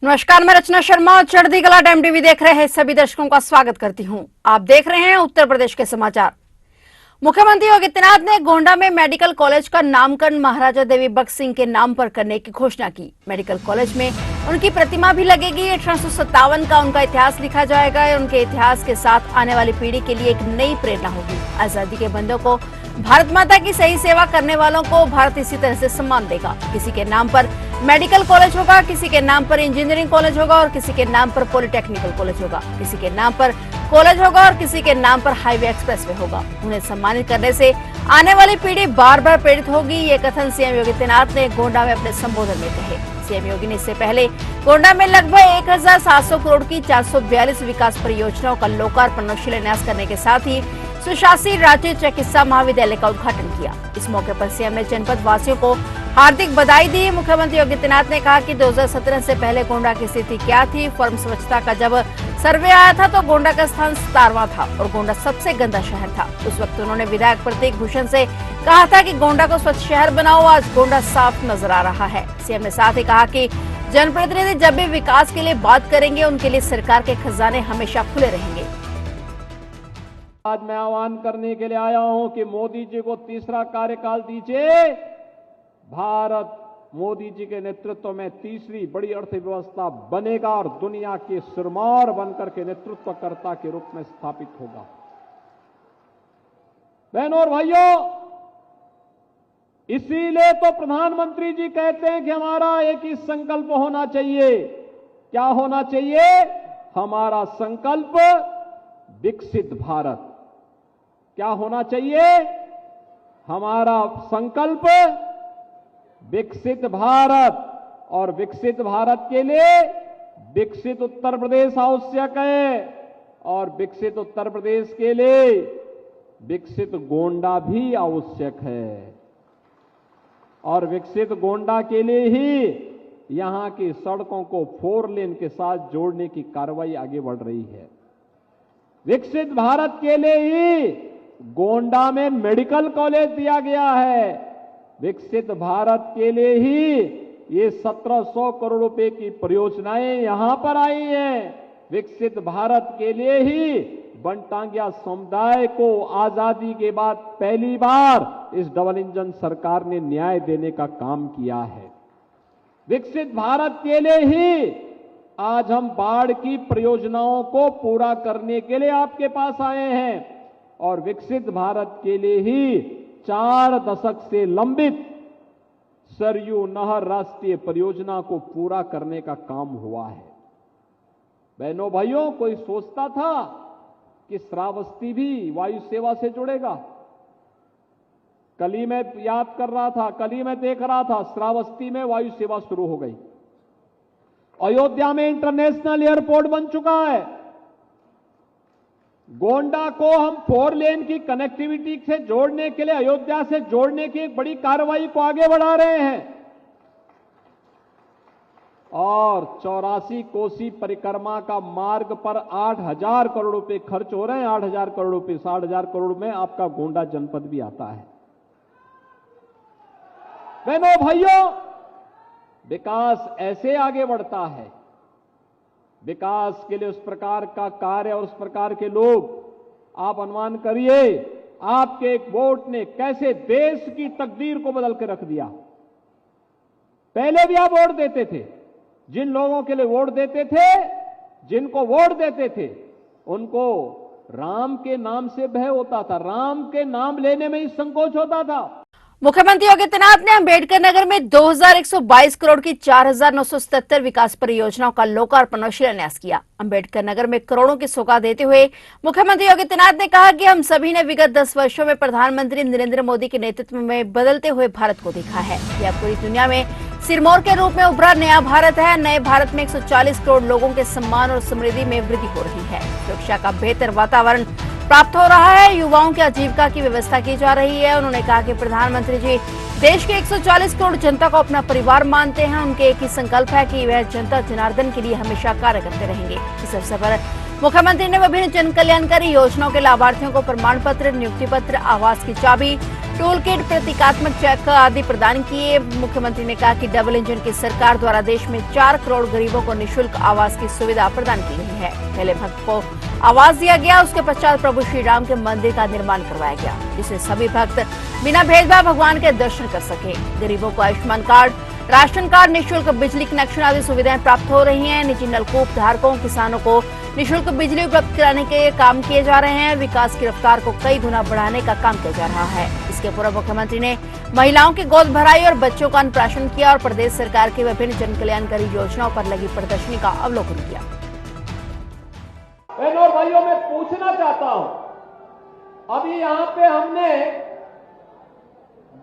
नमस्कार, मैं रचना शर्मा और चढ़ती कला टाइम टीवी देख रहे हैं सभी दर्शकों का स्वागत करती हूं। आप देख रहे हैं उत्तर प्रदेश के समाचार। मुख्यमंत्री योगी आदित्यनाथ ने गोंडा में मेडिकल कॉलेज का नामकरण महाराजा देवी बख्श सिंह के नाम पर करने की घोषणा की। मेडिकल कॉलेज में उनकी प्रतिमा भी लगेगी। 1857 का उनका इतिहास लिखा जाएगा और उनके इतिहास के साथ आने वाली पीढ़ी के लिए एक नई प्रेरणा होगी। आजादी के बंदों को, भारत माता की सही सेवा करने वालों को भारत इसी तरह से सम्मान देगा। किसी के नाम पर मेडिकल कॉलेज होगा, किसी के नाम पर इंजीनियरिंग कॉलेज होगा और किसी के नाम पर पॉलिटेक्निकल कॉलेज होगा। किसी के नाम पर कॉलेज होगा और किसी के नाम पर हाईवे एक्सप्रेसवे होगा। उन्हें सम्मानित करने से आने वाली पीढ़ी बार बार प्रेरित होगी। ये कथन सीएम योगी आदित्यनाथ ने गोंडा में अपने संबोधन में कहे। सीएम योगी ने इससे पहले गोंडा में लगभग 1700 करोड़ की 442 विकास परियोजनाओं का लोकार्पण और शिलान्यास करने के साथ ही सुशासी राज्य चिकित्सा महाविद्यालय का उद्घाटन किया। इस मौके पर सीएम ने जनपद वासियों को हार्दिक बधाई दी। मुख्यमंत्री योगी आदित्यनाथ ने कहा कि 2017 से पहले गोंडा की स्थिति क्या थी। फॉर्म स्वच्छता का जब सर्वे आया था तो गोंडा का स्थान 17वां था और गोंडा सबसे गंदा शहर था। उस वक्त उन्होंने विधायक प्रतीक भूषण से कहा था कि गोंडा को स्वच्छ शहर बनाओ। आज गोंडा साफ नजर आ रहा है। सीएम ने साथ ही कहा कि जनप्रतिनिधि जब भी विकास के लिए बात करेंगे उनके लिए सरकार के खजाने हमेशा खुले रहेंगे। आज मैं आह्वान करने के लिए आया हूं कि मोदी जी को तीसरा कार्यकाल दीजिए। भारत मोदी जी के नेतृत्व में तीसरी बड़ी अर्थव्यवस्था बनेगा और दुनिया के सिरमौर बनकर के नेतृत्वकर्ता के रूप में स्थापित होगा। बहनों और भाइयों, इसीलिए तो प्रधानमंत्री जी कहते हैं कि हमारा एक ही संकल्प होना चाहिए। क्या होना चाहिए? हमारा संकल्प विकसित भारत। क्या होना चाहिए? हमारा संकल्प विकसित भारत। और विकसित भारत के लिए विकसित उत्तर प्रदेश आवश्यक है और विकसित उत्तर प्रदेश के लिए विकसित गोंडा भी आवश्यक है। और विकसित गोंडा के लिए ही यहां की सड़कों को 4 लेन के साथ जोड़ने की कार्रवाई आगे बढ़ रही है। विकसित भारत के लिए ही गोंडा में मेडिकल कॉलेज दिया गया है। विकसित भारत के लिए ही ये 1700 करोड़ रुपए की परियोजनाएं यहां पर आई हैं। विकसित भारत के लिए ही बनटांगिया समुदाय को आजादी के बाद पहली बार इस डबल इंजन सरकार ने न्याय देने का काम किया है। विकसित भारत के लिए ही आज हम बाढ़ की परियोजनाओं को पूरा करने के लिए आपके पास आए हैं। और विकसित भारत के लिए ही 4 दशक से लंबित सरयू नहर राष्ट्रीय परियोजना को पूरा करने का काम हुआ है। बहनों भाइयों, कोई सोचता था कि श्रावस्ती भी वायु सेवा से जुड़ेगा? कल ही मैं याद कर रहा था, कल ही मैं देख रहा था, श्रावस्ती में वायु सेवा शुरू हो गई। अयोध्या में इंटरनेशनल एयरपोर्ट बन चुका है। गोंडा को हम 4 लेन की कनेक्टिविटी से जोड़ने के लिए, अयोध्या से जोड़ने की एक बड़ी कार्रवाई को आगे बढ़ा रहे हैं। और 84 कोसी परिक्रमा का मार्ग पर 8000 करोड़ रुपए खर्च हो रहे हैं। 8000 करोड़ रुपए, 60,000 करोड़ में आपका गोंडा जनपद भी आता है। बहनों भाइयों, विकास ऐसे आगे बढ़ता है। विकास के लिए उस प्रकार का कार्य और उस प्रकार के लोग, आप अनुमान करिए आपके एक वोट ने कैसे देश की तकदीर को बदल के रख दिया। पहले भी आप वोट देते थे, जिन लोगों के लिए वोट देते थे, जिनको वोट देते थे, उनको राम के नाम से भय होता था, राम के नाम लेने में ही संकोच होता था। मुख्यमंत्री योगी आदित्यनाथ ने अंबेडकर नगर में 2122 करोड़ की 4977 विकास परियोजनाओं का लोकार्पण और शिलान्यास किया। अंबेडकर नगर में करोड़ों की सौगात देते हुए मुख्यमंत्री योगी आदित्यनाथ ने कहा कि हम सभी ने विगत 10 वर्षों में प्रधानमंत्री नरेंद्र मोदी के नेतृत्व में बदलते हुए भारत को देखा है। यह पूरी दुनिया में सिरमौर के रूप में उभरा नया भारत है। नए भारत में 140 करोड़ लोगों के सम्मान और समृद्धि में वृद्धि हो रही है। सुरक्षा का बेहतर वातावरण प्राप्त हो रहा है। युवाओं की आजीविका की व्यवस्था की जा रही है। उन्होंने कहा कि प्रधानमंत्री जी देश के 140 करोड़ जनता को अपना परिवार मानते हैं। उनके एक ही संकल्प है कि वह जनता जनार्दन के लिए हमेशा कार्य करते रहेंगे। इस अवसर पर मुख्यमंत्री ने विभिन्न जन कल्याणकारी योजनाओं के लाभार्थियों को प्रमाण पत्र, नियुक्ति पत्र, आवास की चाबी, टूल किट, प्रतीकात्मक चेक आदि प्रदान किए। मुख्यमंत्री ने कहा कि डबल इंजन की सरकार द्वारा देश में 4 करोड़ गरीबों को निःशुल्क आवास की सुविधा प्रदान की गई है। पहले भक्त को आवास दिया गया, उसके पश्चात प्रभु श्री राम के मंदिर का निर्माण करवाया गया, जिससे सभी भक्त बिना भेदभाव भगवान के दर्शन कर सके। गरीबों को आयुष्मान कार्ड, राशन कार्ड, निःशुल्क बिजली कनेक्शन आदि सुविधाएं प्राप्त हो रही हैं। निजी नलकूप धारकों, किसानों को निःशुल्क बिजली उपलब्ध कराने के काम किए जा रहे हैं। विकास की रफ्तार को कई गुना बढ़ाने का काम किया जा रहा है। इसके पूर्व मुख्यमंत्री ने महिलाओं की गोद भराई और बच्चों का अन्नप्राशन किया और प्रदेश सरकार की विभिन्न जन कल्याणकारी योजनाओं पर लगी प्रदर्शनी का अवलोकन किया। बहनों और भाइयों, मैं पूछना चाहता हूं, अभी यहां पे हमने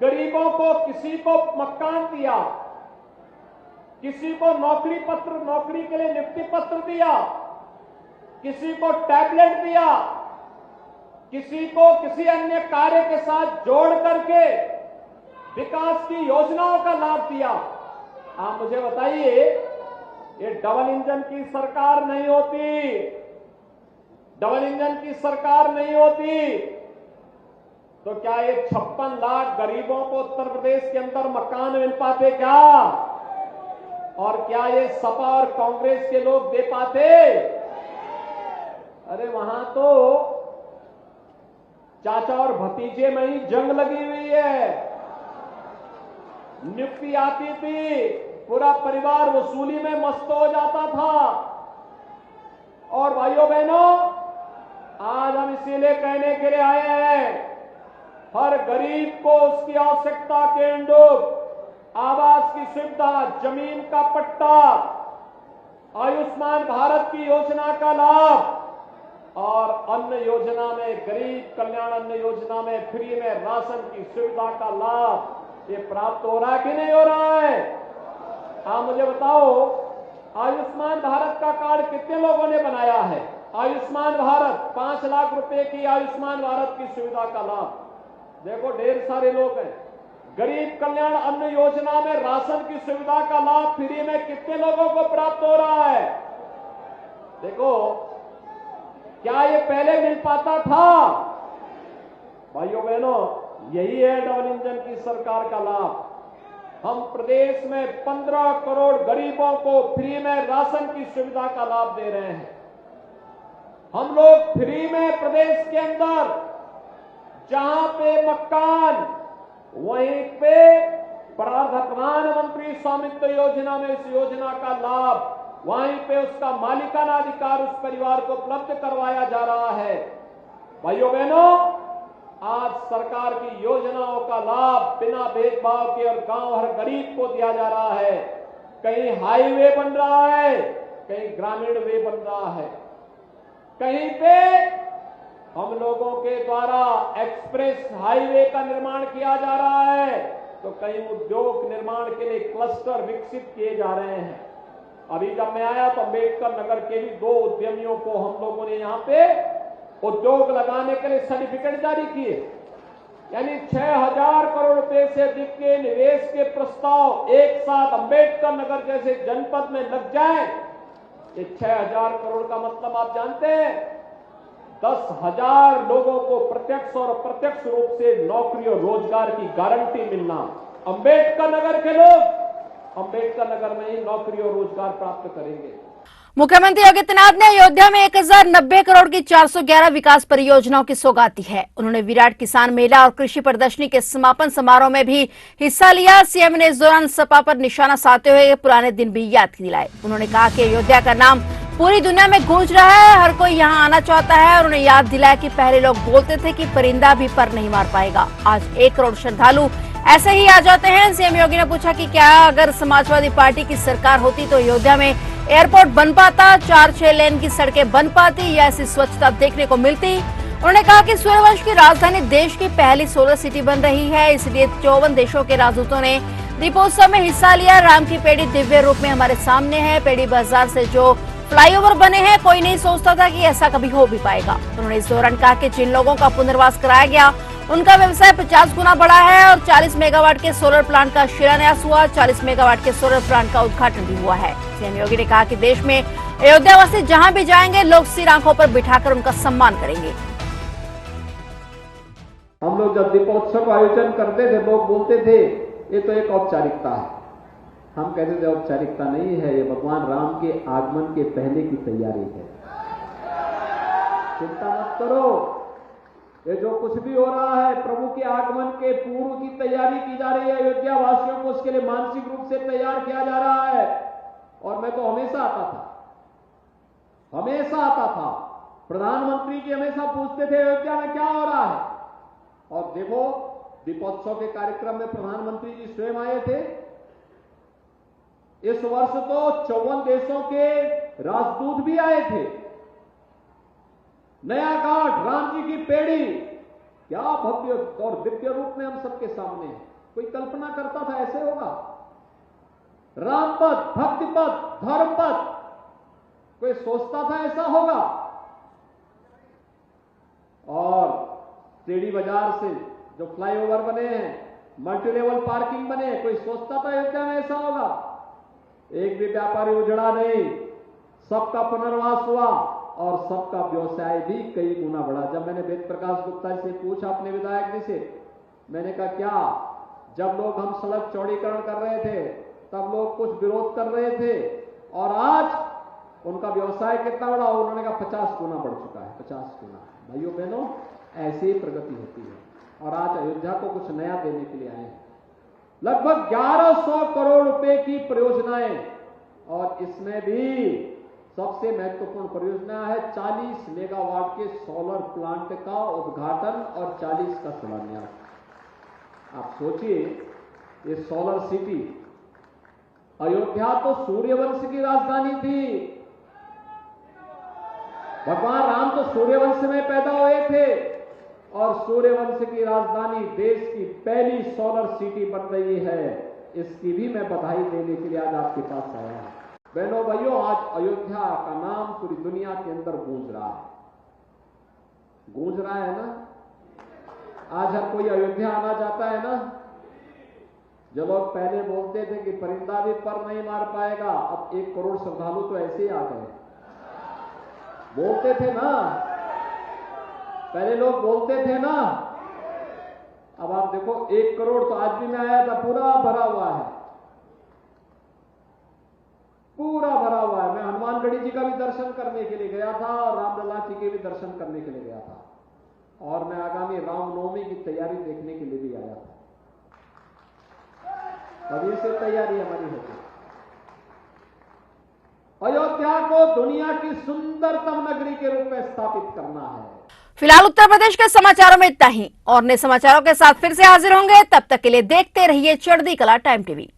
गरीबों को, किसी को मकान दिया, किसी को नौकरी पत्र, नौकरी के लिए नियुक्ति पत्र दिया, किसी को टैबलेट दिया, किसी को किसी अन्य कार्य के साथ जोड़ करके विकास की योजनाओं का लाभ दिया। आप मुझे बताइए, ये डबल इंजन की सरकार नहीं होती, डबल इंजन की सरकार नहीं होती तो क्या ये 56 लाख गरीबों को उत्तर प्रदेश के अंदर मकान मिल पाते क्या? और क्या ये सपा और कांग्रेस के लोग दे पाते? अरे वहां तो चाचा और भतीजे में ही जंग लगी हुई है। नियुक्ति आती थी, पूरा परिवार वसूली में मस्त हो जाता था। और भाइयों बहनों, आज हम इसीलिए कहने के लिए आए हैं, हर गरीब को उसकी आवश्यकता के अनुरूप आवास की सुविधा, जमीन का पट्टा, आयुष्मान भारत की योजना का लाभ और अन्न योजना में, गरीब कल्याण अन्न योजना में फ्री में राशन की सुविधा का लाभ ये प्राप्त हो रहा है कि नहीं हो रहा है? आप मुझे बताओ, आयुष्मान भारत का कार्ड कितने लोगों ने बनाया है? आयुष्मान भारत 5 लाख रुपए की आयुष्मान भारत की सुविधा का लाभ देखो ढेर सारे लोग हैं। गरीब कल्याण अन्न योजना में राशन की सुविधा का लाभ फ्री में कितने लोगों को प्राप्त हो रहा है? देखो, क्या ये पहले मिल पाता था? भाइयों बहनों, यही है डबल इंजन की सरकार का लाभ। हम प्रदेश में 15 करोड़ गरीबों को फ्री में राशन की सुविधा का लाभ दे रहे हैं। हम लोग फ्री में प्रदेश के अंदर जहां पे मकान, वहीं पे प्रधानमंत्री स्वामित्व योजना में इस योजना का लाभ, वहीं पे उसका मालिकाना अधिकार उस परिवार को उपलब्ध करवाया जा रहा है। भाइयों बहनों, आज सरकार की योजनाओं का लाभ बिना भेदभाव के और गांव हर गरीब को दिया जा रहा है। कहीं हाईवे बन रहा है, कहीं ग्रामीण वे बन रहा है, कहीं पे हम लोगों के द्वारा एक्सप्रेस हाईवे का निर्माण किया जा रहा है, तो कई उद्योग निर्माण के लिए क्लस्टर विकसित किए जा रहे हैं। अभी जब मैं आया तो अम्बेडकर नगर के भी 2 उद्यमियों को हम लोगों ने यहां पे उद्योग लगाने के लिए सर्टिफिकेट जारी किए। यानी 6000 करोड़ रुपए से अधिक के निवेश के प्रस्ताव एक साथ अम्बेडकर नगर जैसे जनपद में लग जाए। ये 6000 करोड़ का मतलब आप जानते हैं, 10,000 लोगों को प्रत्यक्ष और अप्रत्यक्ष रूप से नौकरी और रोजगार की गारंटी मिलना। अम्बेडकर नगर के लोग अम्बेडकर नगर में ही नौकरी और रोजगार प्राप्त करेंगे। मुख्यमंत्री योगी आदित्यनाथ ने अयोध्या में 1090 करोड़ की 411 विकास परियोजनाओं की सौगात दी है। उन्होंने विराट किसान मेला और कृषि प्रदर्शनी के समापन समारोह में भी हिस्सा लिया। सीएम ने इस दौरान सपा पर निशाना साधते हुए पुराने दिन भी याद दिलाए। उन्होंने कहा कि अयोध्या का नाम पूरी दुनिया में गूंज रहा है, हर कोई यहाँ आना चाहता है। और उन्हें याद दिलाया कि पहले लोग बोलते थे कि परिंदा भी पर नहीं मार पाएगा, आज 1 करोड़ श्रद्धालु ऐसे ही आ जाते हैं। सीएम योगी ने पूछा कि क्या अगर समाजवादी पार्टी की सरकार होती तो अयोध्या में एयरपोर्ट बन पाता, 4-6 लेन की सड़कें बन पाती या ऐसी स्वच्छता देखने को मिलती। उन्होंने कहा कि सूर्यवंश की राजधानी देश की पहली सोलर सिटी बन रही है, इसलिए 54 देशों के राजदूतों ने दीपोत्सव में हिस्सा लिया। राम की पेड़ी दिव्य रूप में हमारे सामने है। पेड़ी बाजार से जो फ्लाईओवर बने हैं, कोई नहीं सोचता था कि ऐसा कभी हो भी पाएगा। उन्होंने इस दौरान कहा कि जिन लोगों का पुनर्वास कराया गया उनका व्यवसाय 50 गुना बढ़ा है और 40 मेगावाट के सोलर प्लांट का शिलान्यास हुआ, 40 मेगावाट के सोलर प्लांट का उद्घाटन भी हुआ है। सीएम योगी ने कहा कि देश में अयोध्यावासी जहां भी जाएंगे लोग सिर आंखों पर बिठाकर उनका सम्मान करेंगे। हम लोग जब दीपोत्सव का आयोजन करते थे, लोग बोलते थे ये तो एक औपचारिकता है। हम कहते थे औपचारिकता नहीं है, ये भगवान राम के आगमन के पहले की तैयारी है। चिंता मत करो, ये जो कुछ भी हो रहा है प्रभु के आगमन के पूर्व की तैयारी की जा रही है। अयोध्या वासियों को उसके लिए मानसिक रूप से तैयार किया जा रहा है। और मैं तो हमेशा आता था। प्रधानमंत्री जी हमेशा पूछते थे अयोध्या में क्या हो रहा है, और देखो दीपोत्सव के कार्यक्रम में प्रधानमंत्री जी स्वयं आए थे। इस वर्ष तो 54 देशों के राजदूत भी आए थे। नया घाट, राम जी की पेड़ी, क्या भव्य और दिव्य रूप में हम सबके सामने है। कोई कल्पना करता था ऐसे होगा? राम पद, भक्ति पद, धर्म पद, कोई सोचता था ऐसा होगा? और सीढ़ी बाजार से जो फ्लाईओवर बने हैं, मल्टी लेवल पार्किंग बने, कोई सोचता था अयोध्या में ऐसा होगा? एक भी व्यापारी उजड़ा नहीं, सबका पुनर्वास हुआ और सबका व्यवसाय भी कई गुना बढ़ा। जब मैंने वेद प्रकाश गुप्ता से पूछा, अपने विधायक जी से, मैंने कहा क्या जब लोग हम सड़क चौड़ीकरण कर रहे थे तब लोग कुछ विरोध कर रहे थे, और आज उनका व्यवसाय कितना बढ़ा? उन्होंने कहा 50 गुना बढ़ चुका है, 50 गुना। भाइयों बहनों, ऐसी ही प्रगति होती है। और आज अयोध्या को कुछ नया देने के लिए आए हैं। लगभग 1100 करोड़ रुपए की परियोजनाएं, और इसमें भी सबसे महत्वपूर्ण परियोजना है 40 मेगावाट के सोलर प्लांट का उद्घाटन और 40 का शिलान्यास। आप सोचिए, ये सोलर सिटी, अयोध्या तो सूर्यवंश की राजधानी थी। भगवान राम तो सूर्यवंश में पैदा हुए थे, और सूर्यवंश की राजधानी देश की पहली सोलर सिटी बन रही है। इसकी भी मैं बधाई देने के लिए आज आपके पास आया हूं। बहनों भाइयों, आज अयोध्या का नाम पूरी दुनिया के अंदर गूंज रहा है ना? आज हर कोई अयोध्या आना चाहता है ना? जो लोग पहले बोलते थे कि परिंदा भी पर नहीं मार पाएगा, अब 1 करोड़ श्रद्धालु तो ऐसे ही आ गए। बोलते थे ना, पहले लोग बोलते थे ना, अब आप देखो 1 करोड़ तो आज भी मैं आया था, पूरा भरा हुआ है, पूरा भरा हुआ है। मैं हनुमानगढ़ी जी का भी दर्शन करने के लिए गया था और रामलला जी के भी दर्शन करने के लिए गया था, और मैं आगामी रामनवमी की तैयारी देखने के लिए भी आया था। अभी से तैयारी हमारी होती। अयोध्या को दुनिया की सुंदरतम नगरी के रूप में स्थापित करना है। फिलहाल उत्तर प्रदेश के समाचारों में इतना ही, और नए समाचारों के साथ फिर से हाजिर होंगे। तब तक के लिए देखते रहिए चढ़ती कला टाइम टीवी।